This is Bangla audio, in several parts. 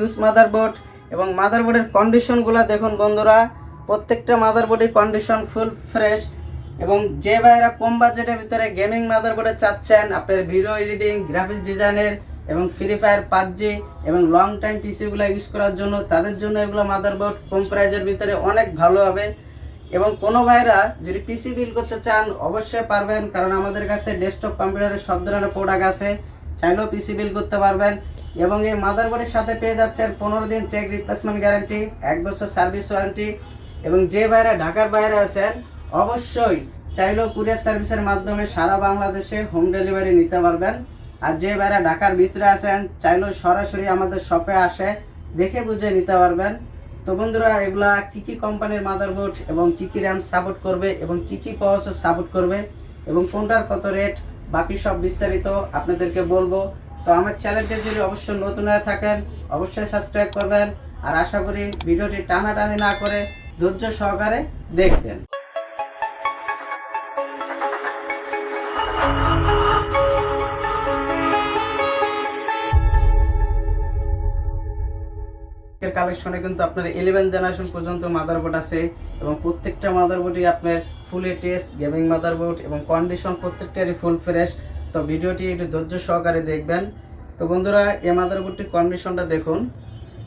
ইউজ মাদারবোর্ড এবং মাদারবোর্ডের কন্ডিশনগুলো দেখুন বন্ধুরা, প্রত্যেকটা মাদারবোর্ডের কন্ডিশন ফুল ফ্রেশ। এবং যে ভাইরা কম বাজেটের ভিতরে গেমিং মাদারবোর্ডে চাচ্ছেন আপনার ভিডিও এডিটিং, গ্রাফিক্স ডিজাইনের এবং ফ্রি ফায়ার, পাবজি এবং লং টাইম পিসিগুলো ইউজ করার জন্য, তাদের জন্য এগুলো মাদারবোর্ড কম প্রাইজের ভিতরে অনেক ভালো হবে। এবং কোনো ভাইরা যদি পিসি বিল করতে চান অবশ্যই পারবেন, কারণ আমাদের কাছে ডেস্কটপ কম্পিউটারের সব ধরনের প্রোডাক্ট আছে, চাইলেও পিসি বিল করতে পারবেন। এবং এই মাদারবোর্ডের সাথে পেয়ে যাচ্ছেন 15 দিন চেক রিপ্লেসমেন্ট গ্যারান্টি, 1 বছর সার্ভিস ওয়ারেন্টি। এবং যে ভাইরা ঢাকার বাইরে আছেন অবশ্যই চাইলেও কুরিয়ার সার্ভিসের মাধ্যমে সারা বাংলাদেশে হোম ডেলিভারি নিতে পারবেন। আর যে ভাইরা ঢাকার ভিতরে আছেন চাইলেও সরাসরি আমাদের শপে আসে দেখে বুঝে নিতে পারবেন। তো বন্ধুরা, এগুলা কি কি কোম্পানির মাদারবোর্ড এবং কি কি র্যাম সাপোর্ট করবে এবং কি কি প্রসেসর সাপোর্ট করবে এবং কোনটার কত রেট, বাকি সব বিস্তারিত আপনাদেরকে বলবো। তো আমার চ্যানেলটি যদি অবশ্যই নতুন হয়ে থাকেন অবশ্যই সাবস্ক্রাইব করবেন। আর আশা করি ভিডিওটি টানাটানি না করে ধৈর্য সহকারে দেখবেন। কালেকশনে কিন্তু আপনার 11 জেনারেশন পর্যন্ত মাদারবোর্ড আছে এবং প্রত্যেকটা মাদারবোর্ডই আপনার ফুল টেস্ট গেমিং মাদারবোর্ড এবং কন্ডিশন প্রত্যেকটারই ফুল ফ্রেশ। তো ভিডিওটি একটু ধৈর্য সহকারে দেখবেন। তো বন্ধুরা, এই মাদারবোর্ডটির কন্ডিশনটা দেখুন,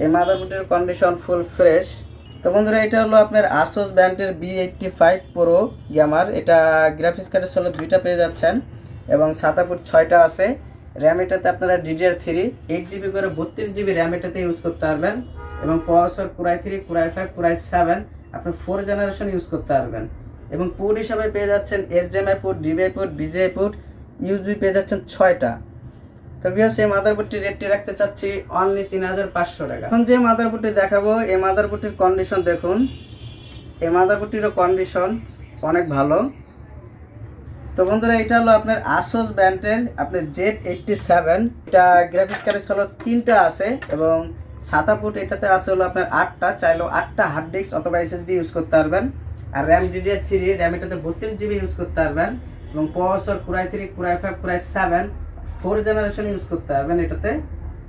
এই মাদারবোর্ডের কন্ডিশন ফুল ফ্রেশ। তো বন্ধুরা, এটা হলো আপনার আসুস ব্র্যান্ডের B85 প্রো গেমার। এটা গ্রাফিক্স কার্ডের সলো 2টা পেয়ে যাচ্ছেন এবং 7 ফুট 6টা আছে। র্যাম এটাতে আপনারা DDR3 8GB করে 32GB র্যাম এটাতে ইউজ করতে পারবেন এবং processor Core i3, Core i5, Core i7 আপনি 4 জেনারেশন ইউজ করতে পারবেন। এবং পোর্ট হিসাবে পেয়ে যাচ্ছেন HDMI port, DVI port, VGA port, USB পেয়ে যাচ্ছেন 6টা। তো ভিউয়ার্স, এই মাদারবোর্ডটির রেটটি রাখতে চাচ্ছি অনলি 3500 টাকা। এখন যে মাদারবোর্ডটি দেখাবো এই মাদারবোর্ডটির কন্ডিশন দেখুন, এই মাদারবোর্ডটিরও কন্ডিশন অনেক ভালো। তো বন্ধুরা, এটা হলো আপনার আসুস ব্র্যান্ডের আপনার Z87। এটা গ্রাফিক্স কার্ডের হলো 3টা আছে এবং 7 ফুট এটাতে আছে হলো আপনার 8টা, চাইলেও 8টা হার্ড ডিস্ক অথবা SSD ইউজ করতে পারবেন। আর র্যাম DDR3 র্যাম এটাতে 32GB ইউজ করতে পারবেন এবং processor Core i3, Core i5, Core i7 4 generation use করতে পারবেন এটাতে।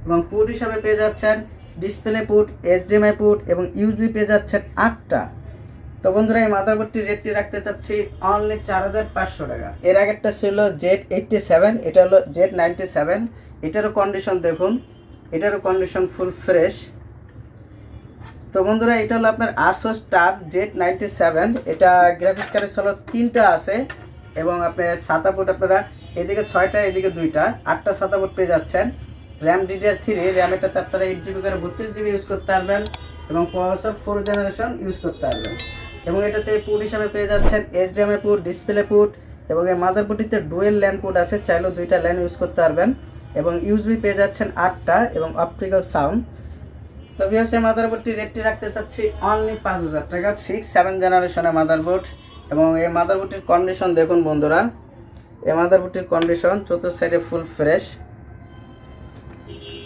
এবং পোর্ট হিসাবে পেয়ে যাচ্ছেন ডিসপ্লে পোর্ট, HDMI পোর্ট এবং USB পেয়ে যাচ্ছেন 8টা। তো বন্ধুরা, এই মাদারবোর্ডটির রেটটি রাখতে চাচ্ছি অনলি 4500 টাকা। এর আগেরটা ছিল Z87, এটা হলো Z97। এটারও কন্ডিশন দেখুন, এটারও কন্ডিশন ফুল ফ্রেশ। তো বন্ধুরা, এটা হলো আপনার আসুস টাফ Z97। এটা গ্রাফিক্স কার্ডের হলো 3টা আছে এবং আপনার 7 ফুট আপনারা এদিকে 6টা এদিকে 2টা, 8টা 7 ফুট পেয়ে যাচ্ছেন। র্যাম DDR3 র্যাম এটাতে আপনারা 8GB করে 32GB ইউজ করতে পারবেন এবং প্রসেসর 4 জেনারেশন ইউজ করতে পারবেন। এবং এটাতে পোর্ট হিসাবে পেয়ে যাচ্ছেন HDMI পোর্ট, ডিসপ্লে পোর্ট এবং এই মাদারবোর্ডটিতে ডুয়েল ল্যান পোর্ট আছে, চাইলেও 2টা ল্যান ইউজ করতে পারবেন এবং USB পেয়ে যাচ্ছেন 8টা এবং অপটিক্যাল সাউন্ড। তো ভিউয়ার্স, এই মাদারবোর্ডটির রেটটি রাখতে চাচ্ছি অনলি 5000 টাকা। 6-7 জেনারেশনের মাদারবোর্ড এবং এই মাদারবোর্ডটির কন্ডিশন দেখুন বন্ধুরা, এই মাদারবোর্ডটির কন্ডিশন চতুর্থ সাইডে ফুল ফ্রেশ।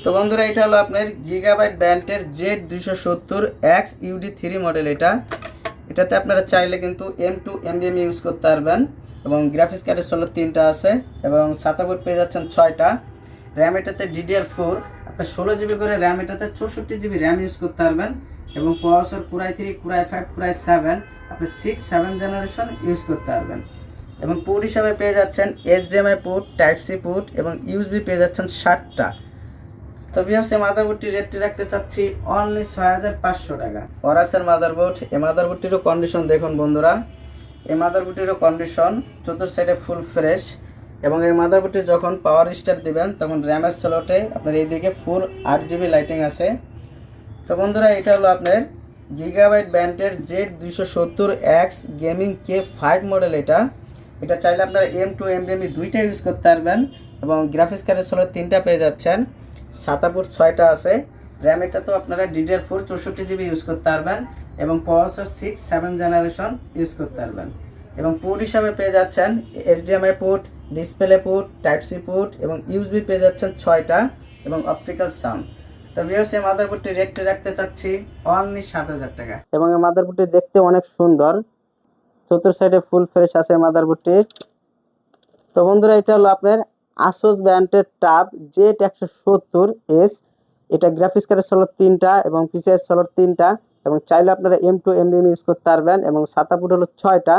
তো বন্ধুরা, এটা হলো আপনার গিগাবাইট ব্র্যান্ডের Z270X UD3 মডেল। এটাতে আপনারা চাইলে কিন্তু M2 NVMe ইউজ করতে পারবেন এবং গ্রাফিক্স কার্ডের হলো 3টা আছে এবং 7 ফুট পেয়ে যাচ্ছেন 6টা। র্যাম এটাতে DDR4 আপনার 16GB করে র্যাম এটাতে 64GB র্যাম ইউজ করতে পারবেন এবং processor Core i3, Core i5, Core i7 আপনি 6-7 জেনারেশন ইউজ করতে পারবেন। এবং পোর্ট হিসাবে পেয়ে যাচ্ছেন HDMI পোর্ট, Type-C পোর্ট এবং USB পেয়ে যাচ্ছেন 60টা। তো ভিউয়ার্স, এই মাদারবোর্ডটির রেটটি রাখতে চাচ্ছি অনলি 6500 টাকা। ওরাসের মাদারবোর্ড, এই মাদারবোর্ডটিরও কন্ডিশন দেখুন বন্ধুরা, এই মাদারবোর্ডটিরও কন্ডিশন চতুর্থ সাইডে ফুল ফ্রেশ। এবং এই মাদারবোর্ডটি যখন পাওয়ার স্টার দিবেন তখন র্যামের স্লটে আপনার এইদিকে ফুল 8GB লাইটিং আছে। তো বন্ধুরা, এটা হলো আপনার গিগাবাইট ব্র্যান্ডের Z270X গেমিং K5 মডেল। এটা চাইলে আপনারা M2 NVMe 2টা ইউজ করতে পারবেন এবং গ্রাফিক্স কার্ডের হলো 3টা পেয়ে যাচ্ছেন, 7 ফুট 6টা আছে। র্যাম এটা তো আপনারা DDR4 64GB ইউজ করতে পারবেন এবং প্রসেসর 6-7 জেনারেশন ইউজ করতে পারবেন। এবং পোর্ট হিসাবে পেয়ে যাচ্ছেন HDMI port, display port, Type-C port এবং USB পেয়ে যাচ্ছেন 6টা এবং অপটিক্যাল সাউন্ড। তো ভিউয়ার্স, এই মাদারবোর্ডটির রেটটি রাখতে চাচ্ছি অনলি 7000 টাকা। এবং এই মাদারবোর্ডটি দেখতে অনেক সুন্দর, চতুর্থ সাইডে ফুল ফ্রেশ আছে মাদারবোর্ডটি। তো বন্ধুরা, এটা হলো আপনার আসুস ব্র্যান্ডের টাব Z170S। এটা গ্রাফিক্স কার্ডের স্লট 3টা এবং পিসিআই স্লট 3টা এবং চাইলে আপনারা M2 NVMe ইউজ করতে পারবেন এবং SATA পোর্ট হলো 6টা,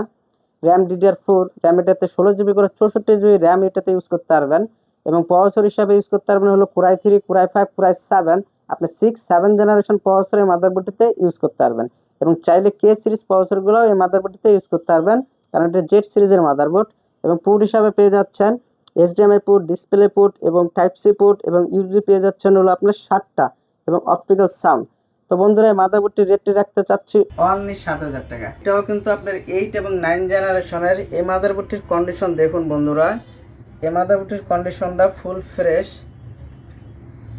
র্যাম DDR4, র্যাম এটাতে 16GB করে 64GB র্যাম এটাতে ইউজ করতে পারবেন এবং প্রসেসর হিসাবে ইউজ করতে পারবেন হলো Core i3, Core i5, Core i7, আপনি 6-7 জেনারেশন প্রসেসরের মাদারবোর্ডটিতে ইউজ করতে পারবেন এবং চাইলে K সিরিজ প্রসেসরগুলো এই মাদারবোর্ডটিতে ইউজ করতে পারবেন কারণ এটা Z সিরিজের মাদারবোর্ড। এবং পোর্ট হিসাবে পেয়ে যাচ্ছেন HDMI পোর্ট, ডিসপ্লে পোর্ট এবং টাইপ সি পোর্ট এবং USB পেয়ে যাচ্ছেন হলো আপনার 7টা এবং অপটিক্যাল সাউন্ড। তো বন্ধুরা এই মাদারবোর্ডটির রেটটি রাখতে চাচ্ছি অনলি 7,000 টাকা। এটাও কিন্তু আপনার 8 এবং 9 জেনারেশনের। এই মাদারবোর্ডটির কন্ডিশন দেখুন বন্ধুরা, এই মাদারবোর্ডটির কন্ডিশনটা ফুল ফ্রেশ।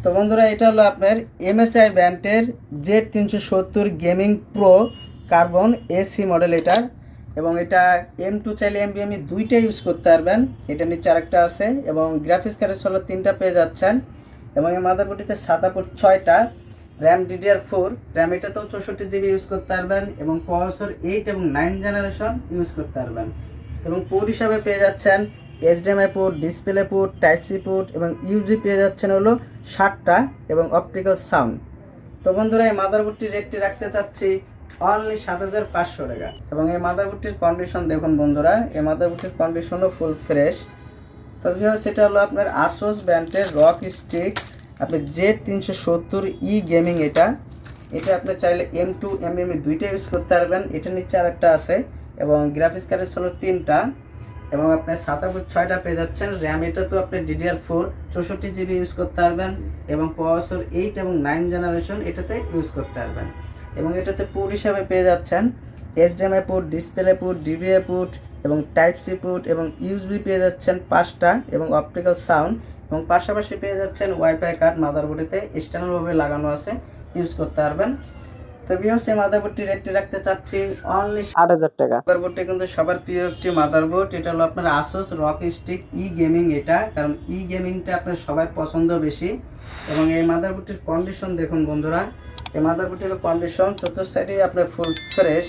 তো বন্ধুরা এটা হলো আপনার MHI ব্র্যান্ডের Z370 gaming pro carbon AC model এটা, এবং এটা M2 চাইলে NVMe দুইটা ইউজ করতে পারবেন। এটা নিচে আরেকটা আছে এবং গ্রাফিক্স কার্ডের স্লট 3টা পেয়ে যাচ্ছেন এবং এই মাদারবোর্ডটিতে SATA পোর্ট 6টা, র্যাম DDR4, র্যাম এটাতেও 64GB ইউজ করতে পারবেন এবং প্রসেসর 8 এবং 9 জেনারেশন ইউজ করতে পারবেন। এবং পোর্ট হিসাবে পেয়ে যাচ্ছেন HDMI port, display port, type C port এবং USB পেয়ে যাচ্ছেন হলো 7টা এবং অপটিক্যাল সাউন্ড। তো বন্ধুরা এই মাদারবোর্ডটির রেটটি রাখতে চাচ্ছি অনলি 7,500 টাকা। এবং এই মাদারবোর্ডটির কন্ডিশন দেখুন বন্ধুরা, এই মাদারবোর্ডটির কন্ডিশনও ফুল ফ্রেশ। তবে সেটা হলো আপনার আসোস ব্র্যান্ডের রক স্টিক আপনি Z370E গেমিং। এটা আপনি চাইলে M2 NVMe দুইটা ইউজ করতে পারবেন। এটা নিচে আরেকটা আছে এবং গ্রাফিক্স কার্ডের হলো 3টা এবং আপনার SATA পোর্ট 6টা পেয়ে যাচ্ছেন। র্যাম এটা তো আপনি DDR4 64GB ইউজ করতে পারবেন এবং প্রসেসর 8 এবং 9 জেনারেশন এটাতে ইউজ করতে পারবেন। এবং এটাতে পোর্ট হিসাবে পেয়ে যাচ্ছেন HDMI port, display port, DVI port এবং টাইপ সি পোর্ট এবং USB পেয়ে যাচ্ছেন 5টা এবং অপটিক্যাল সাউন্ড এবং পাশাপাশি পেয়ে যাচ্ছেন ওয়াইফাই কার্ড মাদারবোর্ডেতে এক্সটার্নালভাবে লাগানো আছে, ইউজ করতে পারবেন। তো ভিউয়ার্স এই মাদারবোর্ডটির রেটটি রাখতে চাচ্ছি অনলি 8,000 টাকা। মাদারবোর্ডটি কিন্তু সবার প্রিয় একটি মাদারবোর্ড। এটা হলো আপনার আসোস রক স্টিক ই গেমিং এটা, কারণ ই গেমিংটা আপনার সবার পছন্দ বেশি। এবং এই মাদারবোর্ডটির কন্ডিশন দেখুন বন্ধুরা, এই মাদারবোর্ডটির কন্ডিশন চতুর্থ সাইডে আপনার ফুল ফ্রেশ।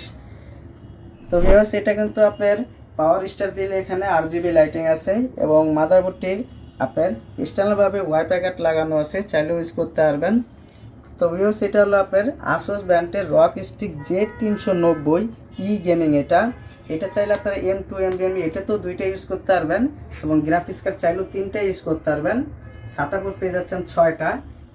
তো ভিউয়ার্স এটা কিন্তু আপনার পাওয়ার স্টার দিলে এখানে RGB লাইটিং আছে এবং মাদারবোর্ডটির আপনার এক্সটার্নালভাবে ওয়াইফাই কার্ড লাগানো আছে, চাইলেও ইউজ করতে পারবেন। তো ভিউয়ার্স এটা হলো আপনার আসোস ব্র্যান্ডের রক স্টিক Z390E গেমিং। এটা চাইলে আপনারা M2 NVMe এটা তো দুইটা ইউজ করতে পারবেন এবং গ্রাফিক্স কার্ড চাইলেও 3টা ইউজ করতে পারবেন। SATA পোর্ট পেয়ে যাচ্ছেন 6টা,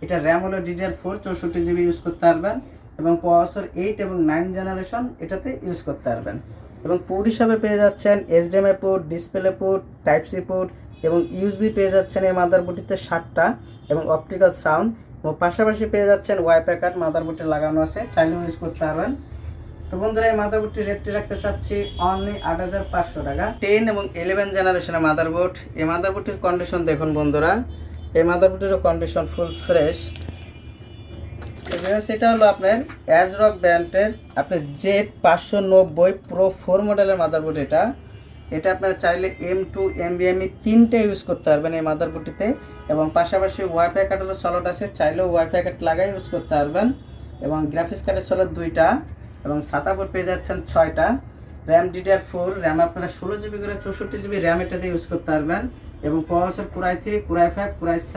এটা র্যাম হলো DDR4 64GB ইউজ করতে পারবেন এবং প্রসেসর 8 এবং 9 জেনারেশন এটাতে ইউজ করতে পারবেন। এবং পোর্ট হিসাবে পেয়ে যাচ্ছেন HDMI port, display port, type C port এবং USB পেয়ে যাচ্ছেন এই মাদারবোর্ডটিতে 7টা এবং অপটিক্যাল সাউন্ড এবং পাশাপাশি পেয়ে যাচ্ছেন ওয়াইফাই কার্ড মাদারবোর্ডে লাগানো আছে, চাইলেও ইউজ করতে পারবেন। তো বন্ধুরা এই মাদারবোর্ডটির রেটটি রাখতে চাচ্ছি অনলি 8,500 টাকা। 10 এবং 11 জেনারেশনের মাদারবোর্ড। এই মাদারবোর্ডটির কন্ডিশন দেখুন বন্ধুরা, এই মাদারবোর্ডটিরও কন্ডিশন ফুল ফ্রেশ। সেটা হলো আপনার অ্যাজরক ব্র্যান্ডের আপনার Z590 Pro 4 মডেলের মাদারবোর্ড। এটা আপনারা চাইলে M2 NVMe 3টা ইউজ করতে পারবেন এই মাদারবোর্ডটিতে এবং পাশাপাশি ওয়াইফাই কার্ডেরও স্লট আছে, চাইলেও ওয়াইফাই কার্ড লাগাই ইউজ করতে পারবেন এবং গ্রাফিক্স কার্ডের স্লট 2টা এবং SATA পোর্ট পেয়ে যাচ্ছেন 6টা, র্যাম DDR4, র্যাম আপনারা 16GB করে 64GB র্যাম এটাতে ইউজ করতে পারবেন এবং processor Core i3, Core i5, Core i7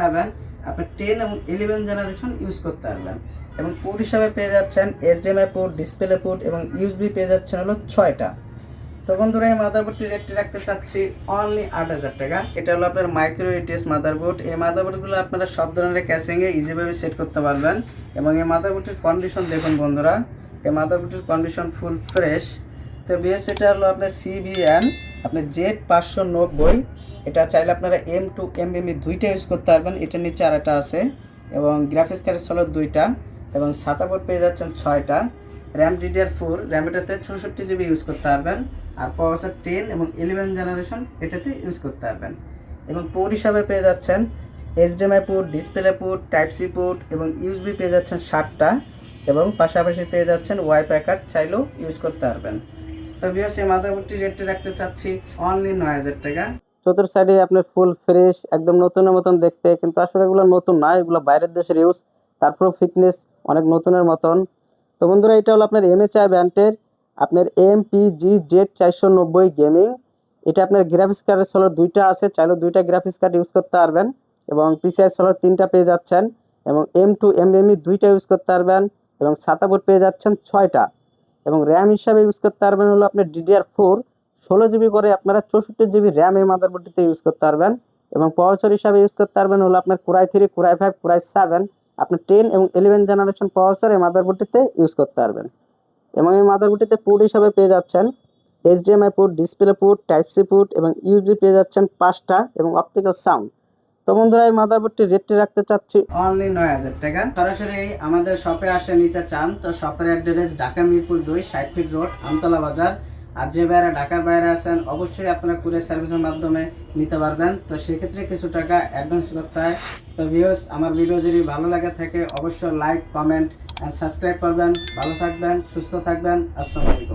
আপনার 10 এবং 11 জেনারেশন ইউজ করতে পারবেন। এবং পোর্ট হিসাবে পেয়ে যাচ্ছেন HDMI পোর্ট, ডিসপ্লে পোর্ট এবং USB পেয়ে যাচ্ছেন হলো 6টা। তো বন্ধুরা এই মাদারবোর্ডটির রেটটি রাখতে চাচ্ছি অনলি 8,000 টাকা। এটা হলো আপনার মাইক্রো ATS মাদারবোর্ড। এই মাদারবোর্ডগুলো আপনারা সব ধরনের ক্যাসিংয়ে ইজিভাবে সেট করতে পারবেন এবং এই মাদারবোর্ডটির কন্ডিশন দেখুন বন্ধুরা, এই মাদারবোর্ডটির কন্ডিশন ফুল ফ্রেশ। তো বিএস এটা হলো আপনার CBN আপনার Z590। এটা চাইলে আপনারা M2 NVMe দুইটা ইউজ করতে পারবেন, এটার নিচে আরেকটা আছে এবং গ্রাফিক্স কার্ডের স্লট 2টা এবং SATA পোর্ট পেয়ে যাচ্ছেন 6টা, র্যাম DDR4, র্যাম এটাতে 64GB ইউজ করতে পারবেন আর প্রসেসর 10 এবং 11 জেনারেশন এটাতে ইউজ করতে পারবেন। এবং পোর্ট হিসাবে পেয়ে যাচ্ছেন HDMI port, display port, type C port এবং USB পেয়ে যাচ্ছেন 7টা এবং পাশাপাশি পেয়ে যাচ্ছেন ওয়াইফাই কার্ড, চাইলেও ইউজ করতে পারবেন। তো ভিউয়ার্স এই মাদারবোর্ডটি রেটটি রাখতে চাচ্ছি অনলি 9,000 টাকা। চতুর্থ সাইডে আপনার ফুল ফ্রেশ একদম নতুনের মতন দেখতে, কিন্তু আসলে এগুলো নতুন না, এগুলো বাইরের দেশের ইউজ, তারপরেও ফিটনেস অনেক নতুনের মতন। তো বন্ধুরা এটা হলো আপনার MHI ব্র্যান্ডের আপনার MPG Z490 গেমিং। এটা আপনার গ্রাফিক্স কার্ডের স্লট 2টা আছে, চাইলেও 2টা গ্রাফিক্স কার্ড ইউজ করতে পারবেন এবং PCI স্লট 3টা পেয়ে যাচ্ছেন এবং M2 NVMe দুইটা ইউজ করতে পারবেন এবং SATA পোর্ট পেয়ে যাচ্ছেন 6টা এবং র্যাম হিসাবে ইউজ করতে পারবেন হলো আপনার DDR4 16 GB করে আপনারা 64 GB র্যাম এই মাদারবোর্ডটিতে ইউজ করতে পারবেন এবং প্রসেসর হিসাবে ইউজ করতে পারবেন হলো আপনার Core i3 Core i5 Core i7 আপনি 10 এবং 11 জেনারেশন প্রসেসর এই মাদারবোর্ডটিতে ইউজ করতে পারবেন এবং এই মাদারবোর্ডটিতে পোর্ট হিসাবে পেয়ে যাচ্ছেন HDMI port, display port, type C port এবং USB পেয়ে যাচ্ছেন 5টা এবং অপটিক্যাল সাউন্ড। তো বন্ধুরা এই মাদারবোর্ডটি রেটটি রাখতে চাচ্ছি অনলি 9,000 টাকা। সরাসরি আমাদের শপে আসে নিতে চান তো শপের address Dhaka Mirpur 2 60 fit road Amtala বাজার। আর যে বাইরে ঢাকার বাইরে আছেন অবশ্যই আপনারা কুরিয়ার সার্ভিসের মাধ্যমে নিতে পারবেন। তো সেক্ষেত্রে কিছু টাকা অ্যাডভান্স করতে হয়। তো ভিউয়ার্স আমার ভিডিও যদি ভালো লাগে থাকে অবশ্যই লাইক, কমেন্ট এন্ড সাবস্ক্রাইব করবেন। ভালো থাকবেন, সুস্থ থাকবেন। আসসালামু আলাইকুম।